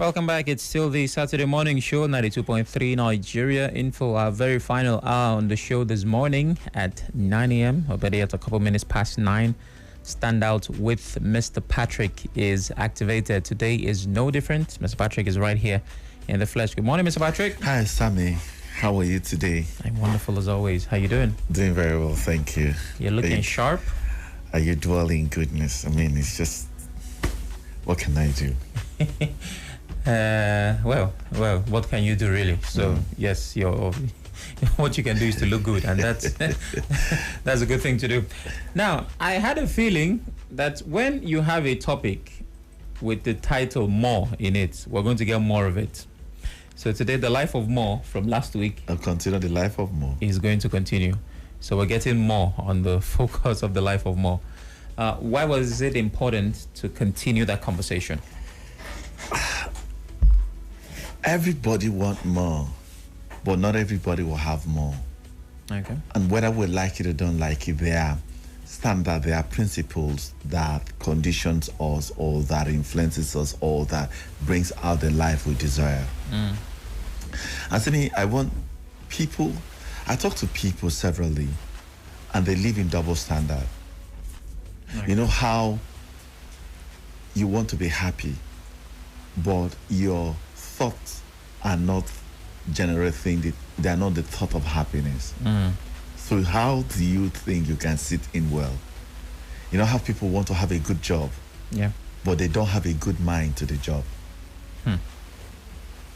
Welcome back. It's still the Saturday morning show, 92.3 Nigeria Info. Our very final hour on the show this morning at 9 a.m. or better yet, a couple minutes past 9. Standout with Mr. Patrick is activated. Today is no different. Mr. Patrick is right here in the flesh. Good morning, Mr. Patrick. Hi, Sammy. How are you today? I'm wonderful as always. How you doing? Doing very well, thank you. You're looking sharp. Are you dwelling in goodness? I mean, it's just, what can I do? Well, what can you do really? So yes, what you can do is to look good, and that's that's a good thing to do. Now, I had a feeling that when you have a topic with the title "More" in it, we're going to get more of it. So today, the life of More from last week. I'll continue the life of More. Is going to continue. So we're getting more on the focus of the life of More. Why was it important to continue that conversation? Everybody wants more, but not everybody will have more. Okay. And whether we like it or don't like it, there are standards, there are principles that conditions us or that influences us or that brings out the life we desire. And to me, I talk to people severally, and they live in double standard. Okay. You know how you want to be happy, but your thoughts are not generating they are not the thought of happiness. So how do you think you can sit in well? You know how people want to have a good job, but they don't have a good mind to the job.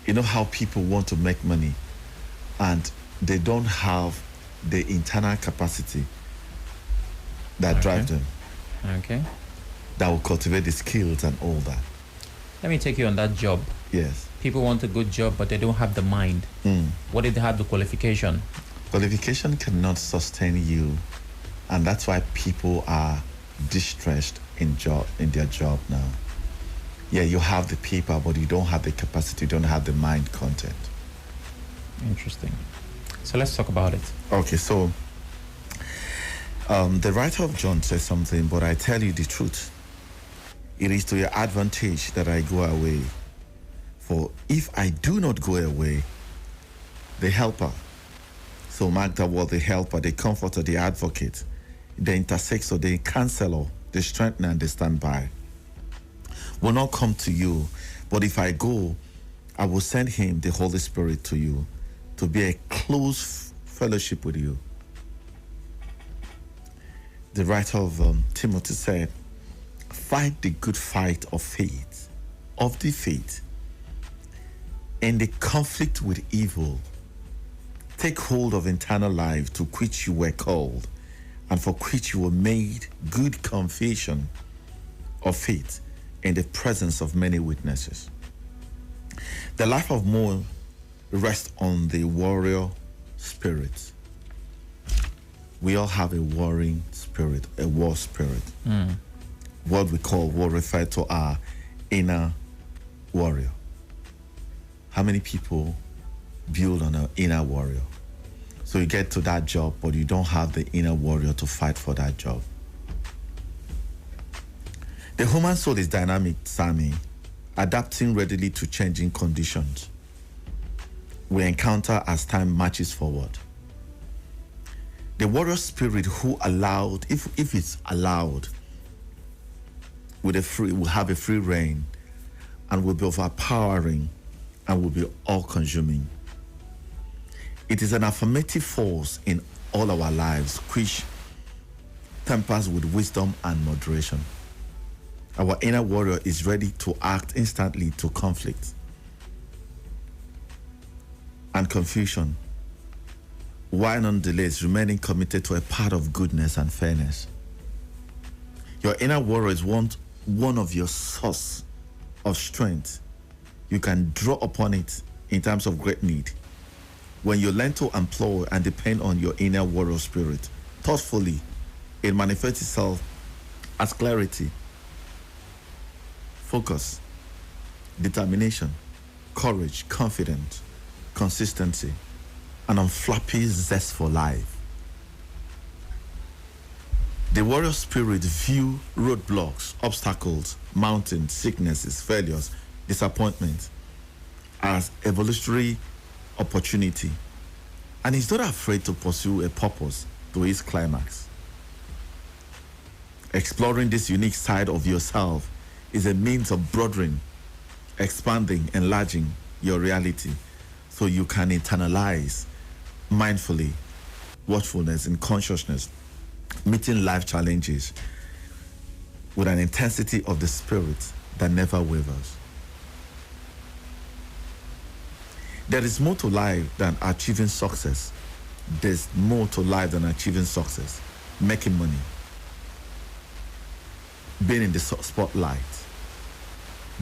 You know how people want to make money and they don't have the internal capacity that drive them, that will cultivate the skills and all that. Let me take you on that job. Yes. People want a good job, but they don't have the mind. What if they have the qualification? Qualification cannot sustain you, and that's why people are distressed in their job now. Yeah, you have the paper, but you don't have the capacity, you don't have the mind content. Interesting. So let's talk about it. Okay, so the writer of John says something, but I tell you the truth. It is to your advantage that I go away. For if I do not go away, the helper, so mark that word, the helper, the comforter, the advocate, the intercessor, the counselor, the strengthener, and the standby, will not come to you. But if I go, I will send him, the Holy Spirit, to you, to be a close fellowship with you. The writer of Timothy said, fight the good fight of faith, in the conflict with evil. Take hold of eternal life, to which you were called, and for which you were made good confession of faith in the presence of many witnesses. The life of More rests on the warrior spirit. We all have a warring spirit, a war spirit. What we call war refer to our inner warrior. How many people build on an inner warrior? So you get to that job, but you don't have the inner warrior to fight for that job. The human soul is dynamic, Sammy, adapting readily to changing conditions we encounter as time marches forward. The warrior spirit who allowed, if it's allowed, will have a free reign and will be overpowering and will be all-consuming. It is an affirmative force in all our lives, which tempers with wisdom and moderation. Our inner warrior is ready to act instantly to conflict and confusion, while nonetheless remaining committed to a path of goodness and fairness. Your inner warrior is one of your source of strength. You can draw upon it in times of great need. When you learn to employ and depend on your inner warrior spirit thoughtfully, it manifests itself as clarity, focus, determination, courage, confidence, consistency, and unflappy zest for life. The warrior spirit view roadblocks, obstacles, mountains, sicknesses, failures, disappointments as evolutionary opportunity, and is not afraid to pursue a purpose to its climax. Exploring this unique side of yourself is a means of broadening, expanding, enlarging your reality so you can internalize mindfully watchfulness and consciousness, meeting life challenges with an intensity of the spirit that never wavers. There is more to life than achieving success. There's more to life than achieving success, making money, being in the spotlight,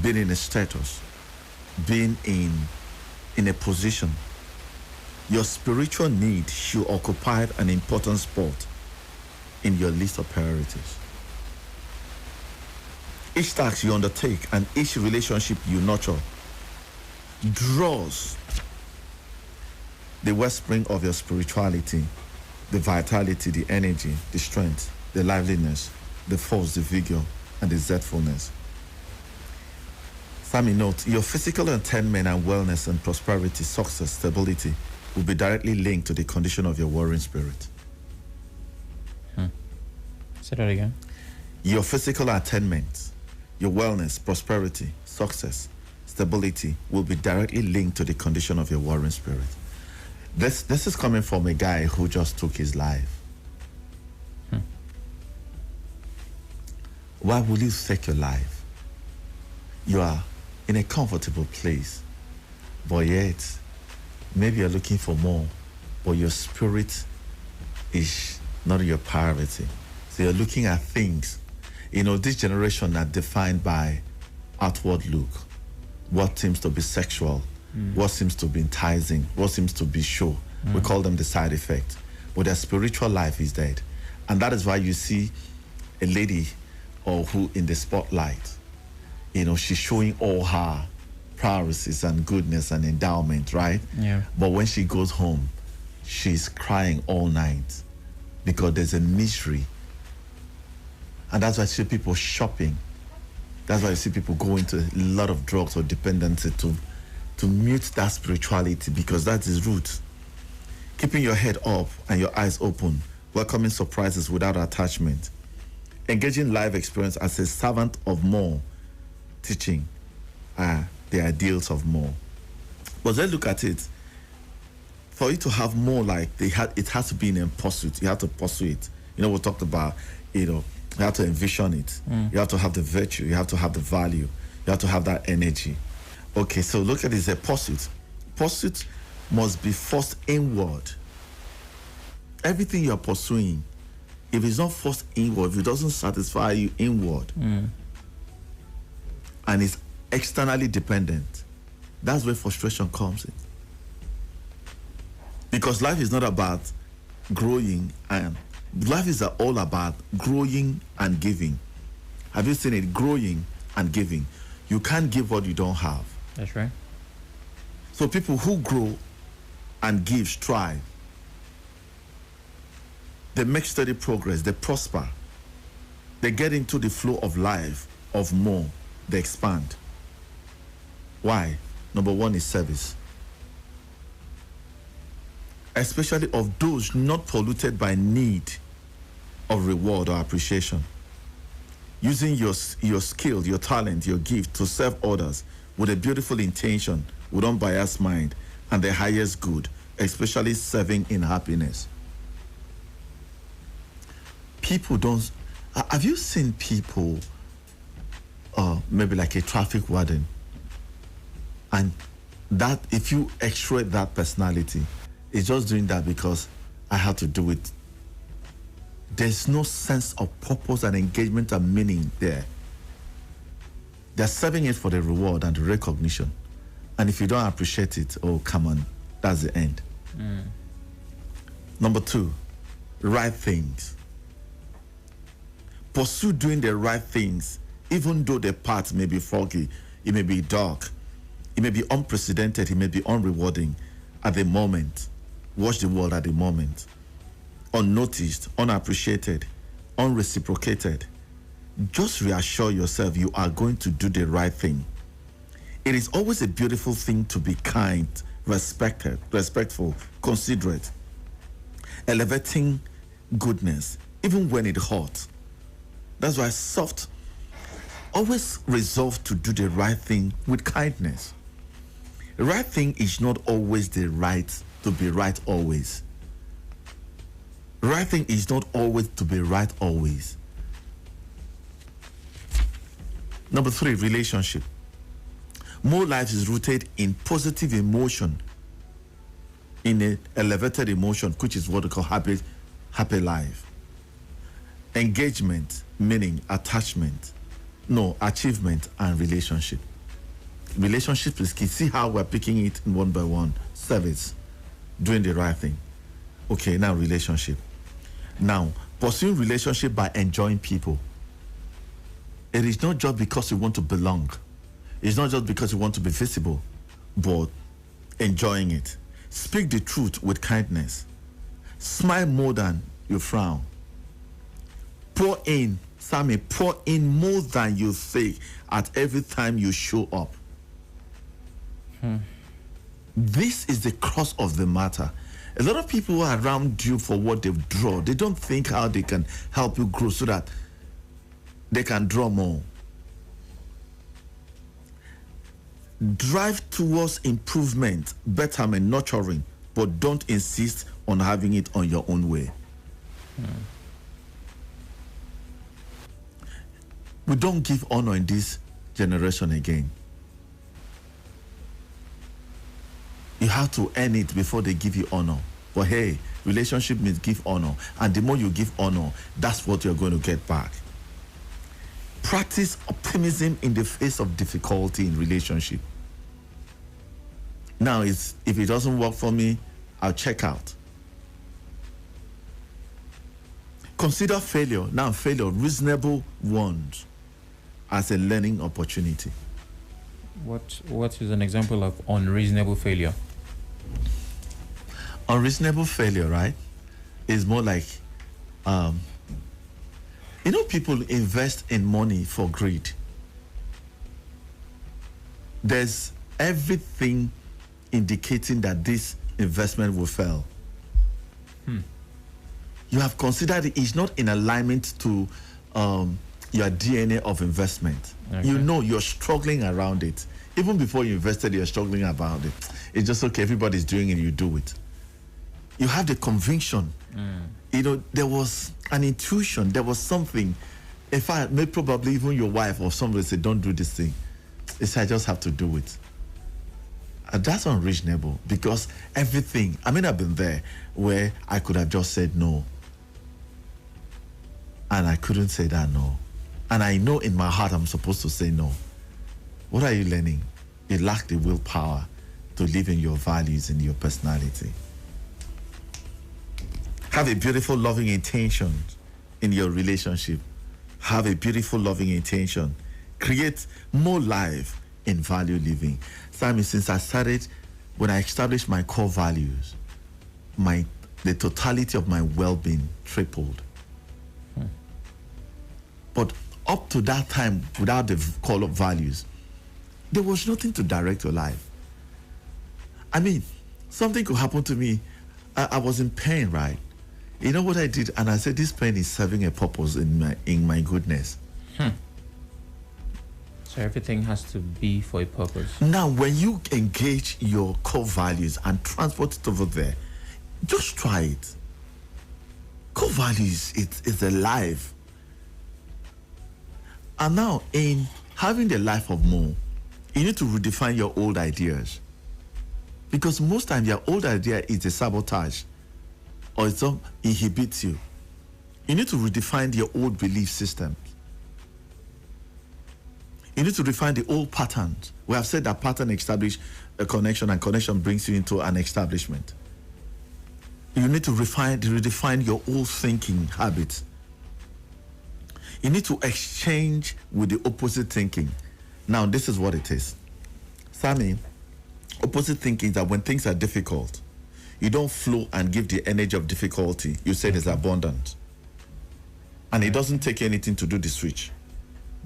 being in a status, being in a position. Your spiritual need should occupy an important spot in your list of priorities. Each task you undertake and each relationship you nurture draws the wellspring of your spirituality, the vitality, the energy, the strength, the liveliness, the force, the vigor, and the zestfulness. Sami note, your physical attainment and wellness and prosperity, success, stability will be directly linked to the condition of your warring spirit. Say that again. Your physical attainment, your wellness, prosperity, success, stability will be directly linked to the condition of your warring spirit. This is coming from a guy who just took his life. Why will you take your life? You are in a comfortable place, but yet maybe you're looking for more, but your spirit is not your priority. So you're looking at things. You know, this generation are defined by outward look, what seems to be sexual, what seems to be enticing, what seems to be show. We call them the side effect. But their spiritual life is dead. And that is why you see a lady or who in the spotlight, you know, she's showing all her prowesses and goodness and endowment, right? Yeah. But when she goes home, she's crying all night because there's a misery. And that's why you see people shopping. That's why you see people go into a lot of drugs or dependency to mute that spirituality, because that is root. Keeping your head up and your eyes open, welcoming surprises without attachment, engaging life experience as a servant of more, teaching the ideals of more. But let's look at it. For you to have more, like it has to be in a pursuit. You have to pursue it. You know, we talked about, you know, you have to envision it. You have to have the virtue. You have to have the value. You have to have that energy. Okay, so look at this, a pursuit. Pursuit must be forced inward. Everything you are pursuing, if it's not forced inward, if it doesn't satisfy you inward, and it's externally dependent, that's where frustration comes in. Because life is not about growing, and life is all about growing and giving. Have you seen it? Growing and giving. You can't give what you don't have. That's right. So people who grow and give strive. They make steady progress. They prosper. They get into the flow of life, of more. They expand. Why? Number one is service. Especially of those not polluted by need of reward or appreciation. Using your skill, your talent, your gift to serve others with a beautiful intention, with unbiased mind, and the highest good, especially serving in happiness. People don't... Have you seen people, maybe like a traffic warden, and that if you extract that personality, it's just doing that because I have to do it. There's no sense of purpose and engagement and meaning there. They're serving it for the reward and the recognition. And if you don't appreciate it, oh, come on, that's the end. Number two, right things. Pursue doing the right things, even though the path may be foggy, it may be dark, it may be unprecedented, it may be unrewarding at the moment. Watch the world at the moment. Unnoticed, unappreciated, unreciprocated. Just reassure yourself you are going to do the right thing. It is always a beautiful thing to be kind, respectful, considerate, elevating goodness, even when it hurts. That's why soft, always resolve to do the right thing with kindness. The right thing is not always the right to be right always. The right thing is not always to be right always. Number 3, relationship. More life is rooted in positive emotion, in an elevated emotion, which is what we call happy life. Engagement, meaning attachment, achievement and relationship. Relationship is key. See how we're picking it one by one. Service, doing the right thing. Okay, now relationship. Now, pursuing relationship by enjoying people. It is not just because you want to belong. It's not just because you want to be visible, but enjoying it. Speak the truth with kindness. Smile more than you frown. Pour in, Sammy, pour in more than you say at every time you show up. This is the crux of the matter. A lot of people are around you for what they draw. They don't think how they can help you grow so that they can draw more. Drive towards improvement, betterment, nurturing, but don't insist on having it on your own way. We don't give honor in this generation again. You have to earn it before they give you honor. But hey, relationship means give honor. And the more you give honor, that's what you're going to get back. Practice optimism in the face of difficulty in relationship. Now, if it doesn't work for me, I'll check out. Consider failure, reasonable ones, as a learning opportunity. What is an example of unreasonable failure? Unreasonable failure, right, is more like, people invest in money for greed. There's everything indicating that this investment will fail. You have considered it's not in alignment to your DNA of investment. Okay. You know you're struggling around it. Even before you invested, you're struggling about it. It's just okay, everybody's doing it, you do it. You have the conviction. There was an intuition, there was something. In fact, maybe probably even your wife or somebody said, don't do this thing. It's I just have to do it. That's unreasonable because everything, I've been there where I could have just said no. And I couldn't say that no. And I know in my heart I'm supposed to say no. What are you learning? You lack the willpower to live in your values and your personality. Have a beautiful, loving intention in your relationship. Have a beautiful, loving intention. Create more life in value living. Simon, since I started, when I established my core values, the totality of my well-being tripled. But up to that time, without the call of values, there was nothing to direct your life. Something could happen to me. I was in pain, right? You know what I did? And I said, this pain is serving a purpose in my goodness. So everything has to be for a purpose. Now, when you engage your core values and transport it over there, just try it. Core values, it's alive. And now, in having the life of more, you need to redefine your old ideas. Because most times your old idea is a sabotage or it inhibits you. You need to redefine your old belief systems. You need to refine the old patterns. We have said that pattern establish a connection and connection brings you into an establishment. You need to redefine your old thinking habits. You need to exchange with the opposite thinking. Now, this is what it is. Sammy, opposite thinking is that when things are difficult, you don't flow and give the energy of difficulty. You say there's abundance. And it doesn't take anything to do the switch.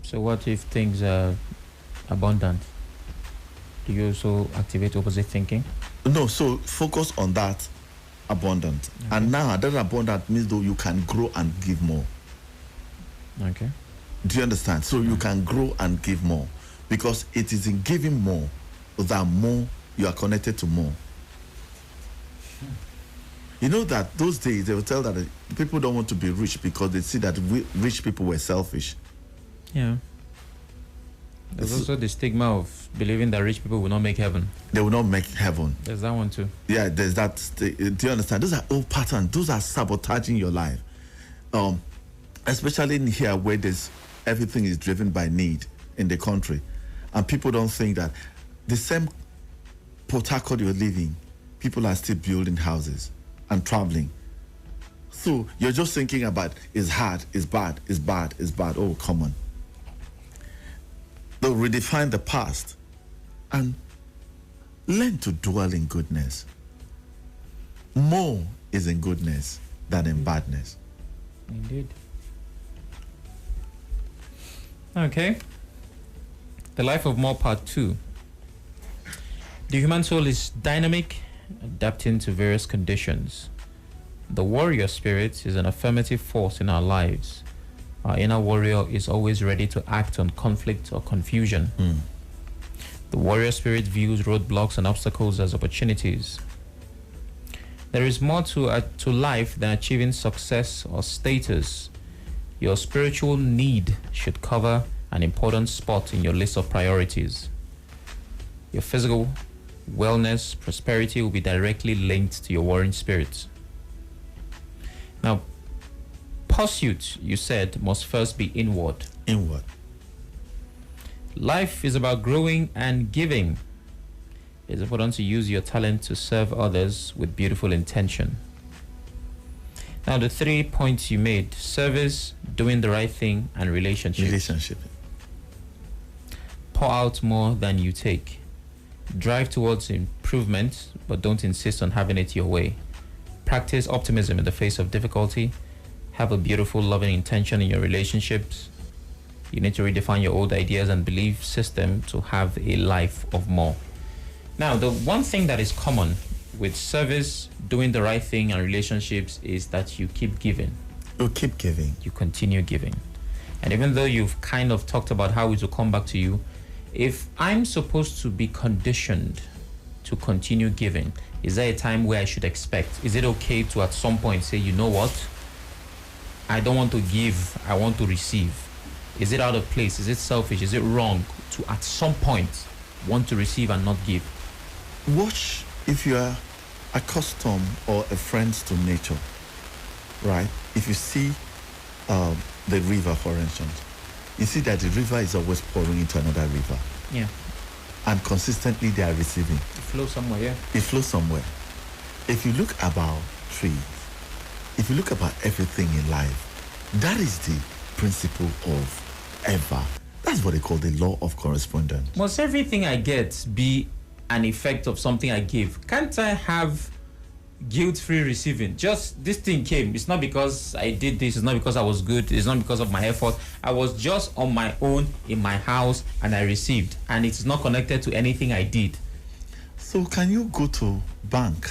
So what if things are abundant? Do you also activate opposite thinking? No, so focus on that abundant. Okay. And now that abundant means though you can grow and give more. Okay. Do you understand? So you can grow and give more because it is in giving more that more you are connected to more. You know that those days they will tell that people don't want to be rich because they see that rich people were selfish. Yeah. There's also the stigma of believing that rich people will not make heaven. They will not make heaven. There's that one too. Yeah, there's that. Do you understand? Those are old patterns. Those are sabotaging your life. Especially in here where everything is driven by need in the country. And people don't think that the same Port Harcourt you're living, people are still building houses and traveling. So you're just thinking about it's hard, it's bad, it's bad, it's bad. Oh, come on. They'll redefine the past and learn to dwell in goodness. More is in goodness than in badness. Indeed. Okay. The Life of More Part 2. The human soul is dynamic, adapting to various conditions. The warrior spirit is an affirmative force in our lives. Our inner warrior is always ready to act on conflict or confusion. The warrior spirit views roadblocks and obstacles as opportunities. There is more to life than achieving success or status. Your spiritual need should cover an important spot in your list of priorities. Your physical wellness, prosperity will be directly linked to your warring spirit. Now, pursuit, you said, must first be inward. Inward. Life is about growing and giving. It's important to use your talent to serve others with beautiful intention. Now, the 3 points you made: service, doing the right thing, and relationship. Pour out more than you take. Drive towards improvement, but don't insist on having it your way. Practice optimism in the face of difficulty. Have a beautiful, loving intention in your relationships. You need to redefine your old ideas and belief system to have a life of more. Now, the one thing that is common with service, doing the right thing, and relationships is that you keep giving. You keep giving. You continue giving. And even though you've kind of talked about how it will come back to you, if I'm supposed to be conditioned to continue giving, is there a time where I should expect? Is it okay to at some point say, you know what? I don't want to give, I want to receive. Is it out of place? Is it selfish? Is it wrong to at some point want to receive and not give? Watch if you are accustomed or a friend to nature, right? If you see the river, for instance, you see that the river is always pouring into another river. Yeah. And consistently they are receiving. It flows somewhere, yeah. It flows somewhere. If you look about trees, if you look about everything in life, that is the principle of ever. That's what they call the law of correspondence. Must everything I get be an effect of something I give? Can't I have guilt-free receiving? Just this thing came. It's not because I did this. It's not because I was good. It's not because of my effort. I was just on my own in my house and I received. And it's not connected to anything I did. So can you go to bank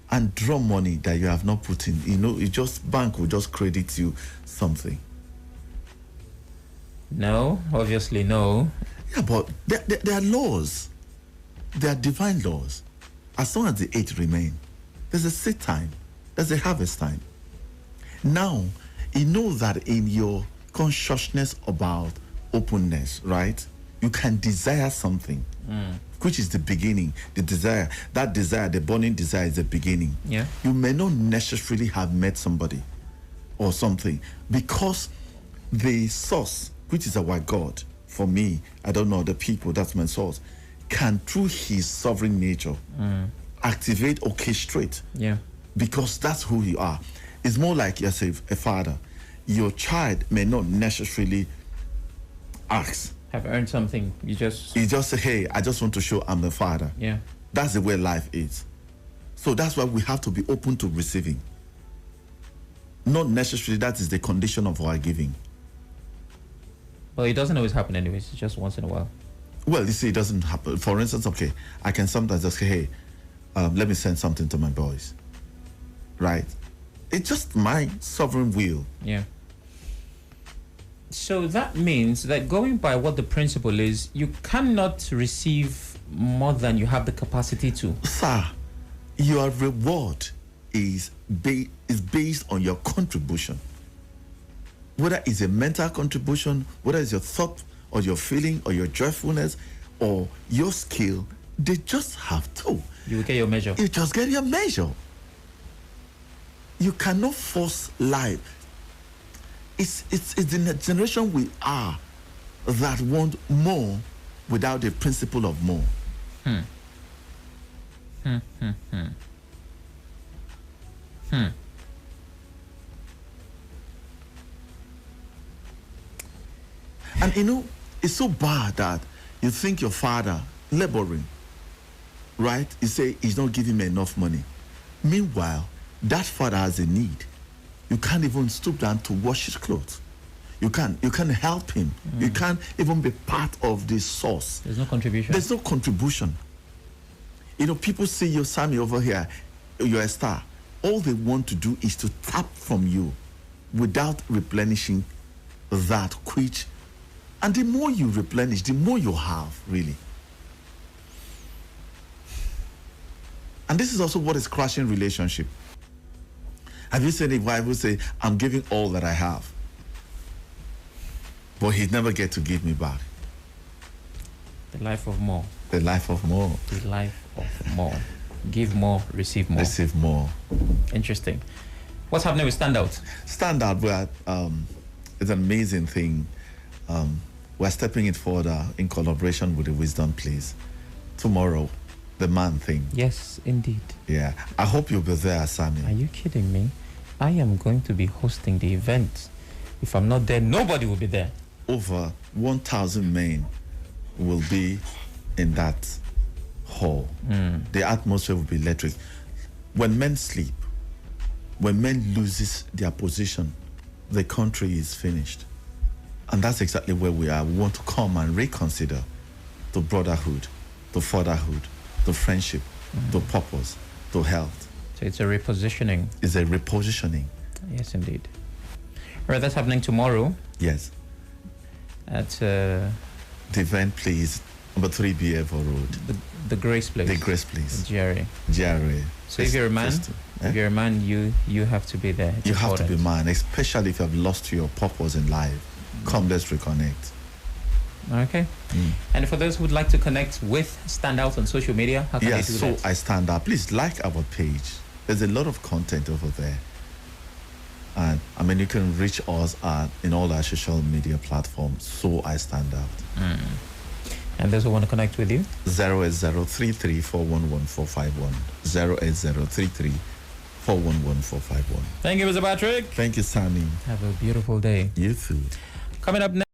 and draw money that you have not put in? You know, bank will just credit you something. No, obviously no. Yeah, but there are laws. There are divine laws. As long as the eight remain, there's a seed time, there's a harvest time. Now, you know that in your consciousness about openness, right? You can desire something, which is the beginning. The desire, the burning desire is the beginning. Yeah. You may not necessarily have met somebody or something because the source, which is our God, for me, I don't know the people, that's my source, can through his sovereign nature activate, orchestrate. Yeah. Because that's who you are. It's more like you're a father. Your child may not necessarily ask. Have earned something. You just say, hey, I just want to show I'm the father. Yeah. That's the way life is. So that's why we have to be open to receiving. Not necessarily that is the condition of our giving. Well, it doesn't always happen anyways. It's just once in a while. Well, you see, it doesn't happen. For instance, okay, I can sometimes just say, hey, let me send something to my boys. Right? It's just my sovereign will. Yeah. So that means that going by what the principle is, you cannot receive more than you have the capacity to. Sir, your reward is based on your contribution. Whether it's a mental contribution, whether it's your thought or your feeling or your joyfulness or your skill, they just have to. You will get your measure. You just get your measure. You cannot force life. It's in the generation we are that want more without the principle of more. And you know, it's so bad that you think your father laboring, right? You say he's not giving me enough money. Meanwhile, that father has a need. You can't even stoop down to wash his clothes. You can't help him. You can't even be part of the source. There's no contribution. There's no contribution. You know, people see you, Sammy, over here, you're a star. All they want to do is to tap from you without replenishing that which, and the more you replenish, the more you have, really. And this is also what is crashing relationship. Have you seen a wife who say, I'm giving all that I have, but he'd never get to give me back? The life of more. The life of more. The life of more. Give more, receive more. Receive more. Interesting. What's happening with Standout? Standout, where it's an amazing thing. We're stepping it further in collaboration with the Wisdom Place. Tomorrow, the man thing. Yes, indeed. Yeah. I hope you'll be there, Sammy. Are you kidding me? I am going to be hosting the event. If I'm not there, nobody will be there. Over 1,000 men will be in that hall. The atmosphere will be electric. When men sleep, when men loses their position, the country is finished. And that's exactly where we are. We want to come and reconsider the brotherhood, the fatherhood, the friendship, the purpose, the health. So it's a repositioning. It's a repositioning. Yes, indeed. All right, that's happening tomorrow Yes. at The event, please, number 3 BFO Road. the Grace Place. The Grace Place. GRA. GRA. So if you're a man, eh? if you're a man, you have to be there. It's You have to be important. man, especially if you have lost your purpose in life. Come, let's reconnect. Okay. And for those who would like to connect with Standout on social media, how can Yes, they do so that? I stand up. Please like our page. There's a lot of content over there. And I mean, you can reach us in all our social media platforms. So I stand out. And those who want to connect with you? 08033411451. 08033411451. Thank you, Mr. Patrick. Thank you, Sammy. Have a beautiful day. You too. Coming up next.